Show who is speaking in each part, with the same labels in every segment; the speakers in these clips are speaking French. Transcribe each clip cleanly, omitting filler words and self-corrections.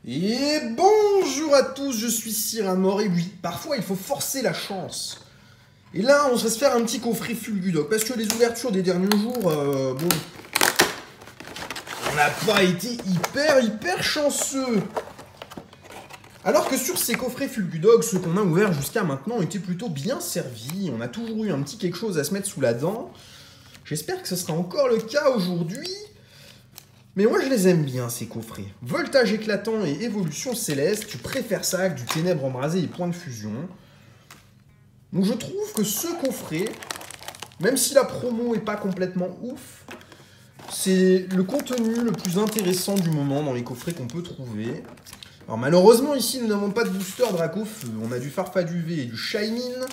Speaker 1: Et bonjour à tous, je suis Cyramor, et oui, parfois il faut forcer la chance. Et là, on va se faire un petit coffret Fulgudog, parce que les ouvertures des derniers jours, bon, on n'a pas été hyper chanceux. Alors que sur ces coffrets Fulgudog, ceux qu'on a ouverts jusqu'à maintenant étaient plutôt bien servis. On a toujours eu un petit quelque chose à se mettre sous la dent. J'espère que ce sera encore le cas aujourd'hui. Mais moi je les aime bien ces coffrets. Voltage éclatant et évolution céleste, tu préfères ça que du ténèbre embrasé et point de fusion. Donc je trouve que ce coffret, même si la promo est pas complètement ouf, c'est le contenu le plus intéressant du moment dans les coffrets qu'on peut trouver. Alors malheureusement ici nous n'avons pas de booster Dracofeu, on a du Farfaduvé et du Shaymin.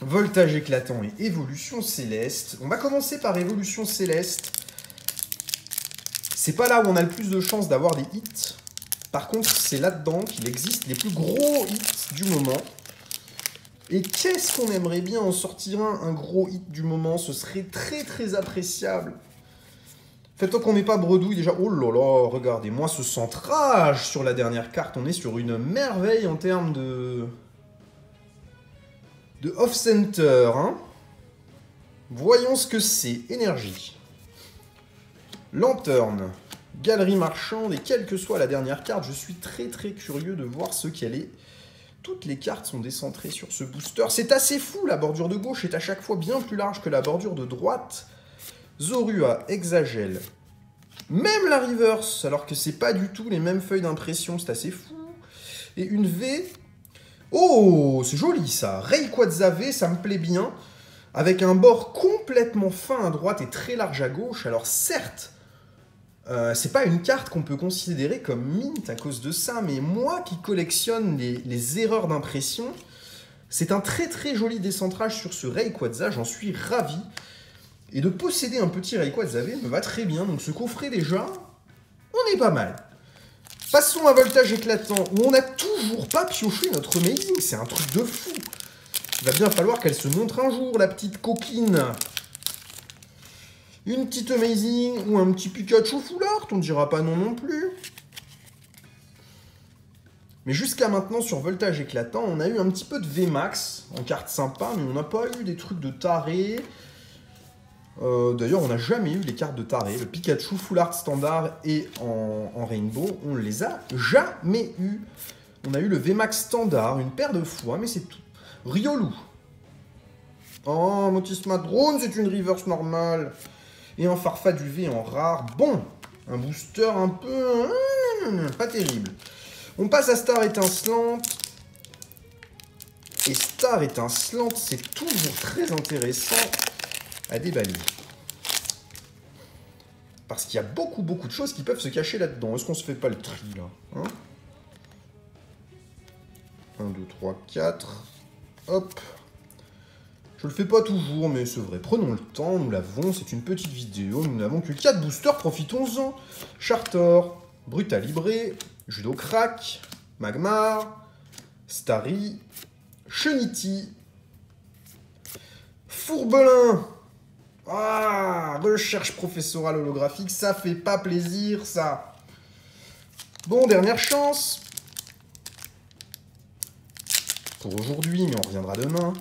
Speaker 1: Voltage éclatant et évolution céleste. On va commencer par évolution céleste. C'est pas là où on a le plus de chances d'avoir des hits. Par contre, c'est là-dedans qu'il existe les plus gros hits du moment. Et qu'est-ce qu'on aimerait bien en sortir un gros hit du moment. Ce serait très appréciable. Faites-toi qu'on n'est pas bredouille déjà. Oh là là, regardez-moi ce centrage sur la dernière carte. On est sur une merveille en termes de off-center. Hein. Voyons ce que c'est. Énergie. Lanterne, galerie marchande, et quelle que soit la dernière carte, je suis très curieux de voir ce qu'elle est. Toutes les cartes sont décentrées sur ce booster. C'est assez fou, la bordure de gauche est à chaque fois bien plus large que la bordure de droite. Zorua, Hexagel, même la reverse, alors que c'est pas du tout les mêmes feuilles d'impression, c'est assez fou. Et une V. Oh, c'est joli ça. Rayquaza V, ça me plaît bien. Avec un bord complètement fin à droite et très large à gauche. Alors certes, c'est pas une carte qu'on peut considérer comme mint à cause de ça, mais moi qui collectionne les erreurs d'impression, c'est un très joli décentrage sur ce Rayquaza, j'en suis ravi. Et de posséder un petit Rayquaza V me va très bien, donc ce coffret déjà, on est pas mal. Passons à Voltage éclatant, où on n'a toujours pas pioché notre Amazing, c'est un truc de fou. Il va bien falloir qu'elle se montre un jour, la petite coquine. Une petite Amazing ou un petit Pikachu Full Art, on ne dira pas non plus. Mais jusqu'à maintenant, sur Voltage éclatant, on a eu un petit peu de VMAX en carte sympa, mais on n'a pas eu des trucs de taré. D'ailleurs, on n'a jamais eu les cartes de taré. Le Pikachu Full Art standard et en Rainbow, on ne les a jamais eu. On a eu le VMAX standard, une paire de fois, mais c'est tout. Riolu. Oh, Motisma Drone, c'est une reverse normale. Et un Farfaduvé en rare. Bon, un booster un peu... pas terrible. On passe à Star étincelante. Et Star étincelante, c'est toujours très intéressant à déballer. Parce qu'il y a beaucoup de choses qui peuvent se cacher là-dedans. Est-ce qu'on se fait pas le tri, là, hein? 1, 2, 3, 4... Hop. Je le fais pas toujours, mais c'est vrai. Prenons le temps, nous l'avons, c'est une petite vidéo. Nous n'avons que 4 boosters, profitons-en. Chartor, Brutalibré, Judocrack, Magmar, Starry, Chenity, Fourbelin. Ah, recherche professorale holographique, ça fait pas plaisir, ça. Bon, dernière chance. Pour aujourd'hui, mais on reviendra demain.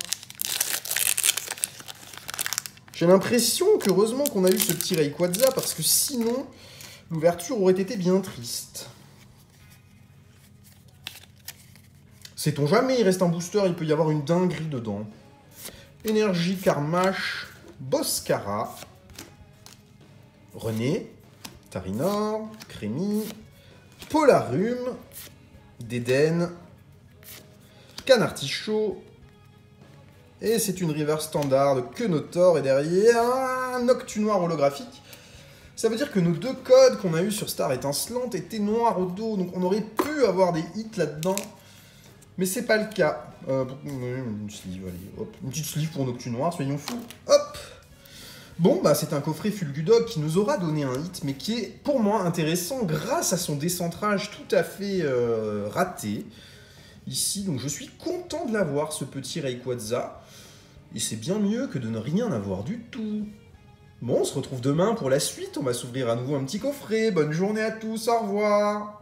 Speaker 1: J'ai l'impression qu'heureusement qu'on a eu ce petit Rayquaza, parce que sinon, l'ouverture aurait été bien triste. Sait-on jamais, il reste un booster, il peut y avoir une dinguerie dedans. Énergie, Karmash, Boscara, René, Tarinor, Crémy, Polarum, Déden, Canartichaud, et c'est une river standard que Notor, et derrière un Noctunoir holographique. Ça veut dire que nos deux codes qu'on a eu sur Star étincelante étaient noirs au dos, donc on aurait pu avoir des hits là-dedans, mais c'est pas le cas. Une sleeve, allez, hop, une petite sleeve pour Noctunoir, soyons fous. Hop. Bon, bah c'est un coffret Fulgudog qui nous aura donné un hit, mais qui est pour moi intéressant grâce à son décentrage tout à fait raté. Ici, donc je suis content de l'avoir, ce petit Rayquaza. Et c'est bien mieux que de ne rien avoir du tout. Bon, on se retrouve demain pour la suite. On va s'ouvrir à nouveau un petit coffret. Bonne journée à tous, au revoir.